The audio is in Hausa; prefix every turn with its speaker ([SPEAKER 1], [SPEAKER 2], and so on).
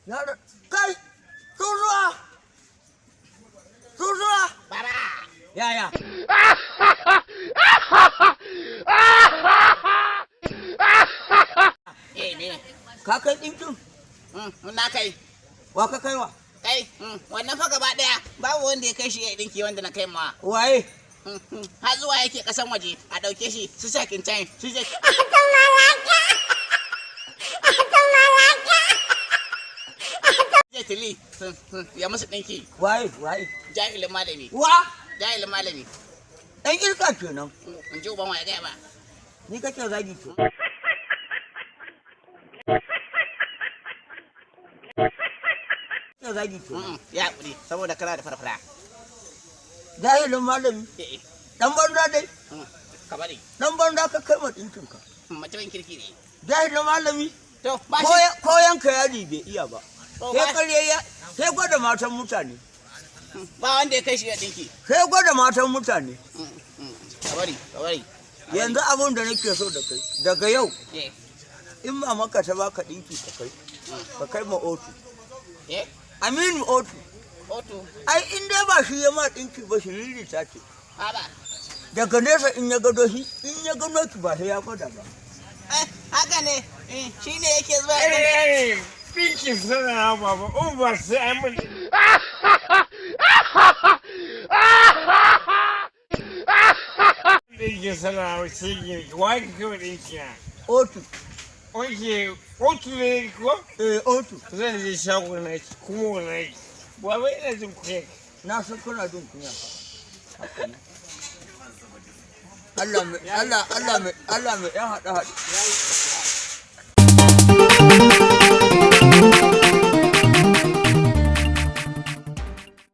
[SPEAKER 1] Yaro, kai, tuzuwa! Tuzuwa!
[SPEAKER 2] Baba!
[SPEAKER 1] Yaya?
[SPEAKER 2] Ne.
[SPEAKER 1] Ka kai ɗinkin?
[SPEAKER 2] Na kai.
[SPEAKER 1] Wa ka kaiwa?
[SPEAKER 2] Kai, wannan fa gaba ɗaya babu wanda ya kai shi ya ɗinki wanda na kai ma.
[SPEAKER 1] Waye?
[SPEAKER 2] Har zuwa yake ƙasan waje a ɗauke shi su sakin can su je. Tili ya musu ɗinki.
[SPEAKER 1] Waye?
[SPEAKER 2] Jahilin malami.
[SPEAKER 1] Wa?
[SPEAKER 2] Jahilin malami.
[SPEAKER 1] Ɗan irka kenan.
[SPEAKER 2] In ji uban wa ya gaya ba.
[SPEAKER 1] Ni kake zagi to. Kake zagi to.
[SPEAKER 2] Ya haƙuri saboda kana da farfara.
[SPEAKER 1] Jahilin malami. Ɗan banza dai.
[SPEAKER 2] Ka bari.
[SPEAKER 1] Ɗan banza ka kai ma ɗinkinka.
[SPEAKER 2] Mutumin kirki ne.
[SPEAKER 1] Jahilin malami.
[SPEAKER 2] To, ba shi.
[SPEAKER 1] Koyanka yari bai iya ba. Sai gwada matan mutane.
[SPEAKER 2] Ba wanda ya kai shi ya ɗinki.
[SPEAKER 1] Sai gwada matan mutane.
[SPEAKER 2] Ka bari.
[SPEAKER 1] Yanzu abin da nake so da kai, daga yau, in mamaka ta baka ɗinki ka kai ma Otu. Aminu Otu. Ai, in dai ba shi ya ma ɗinki ba shi riri ta ce. Daga nesa in ya gano ki ba sai ya gwada ba.
[SPEAKER 2] Haka ne, shi ne yake zuwa
[SPEAKER 3] Pinki sana baba, ba sai an mun. Pinki sana sai ki wai ki ko dinki na.
[SPEAKER 1] Otu.
[SPEAKER 3] Otu ne ko?
[SPEAKER 1] Otu.
[SPEAKER 3] Zan je shago na ki kuma na ki. Baba ina jin kunya.
[SPEAKER 1] Na san kana jin kunya fa. Haka ne. Allah mai ɗan haɗe-haɗe.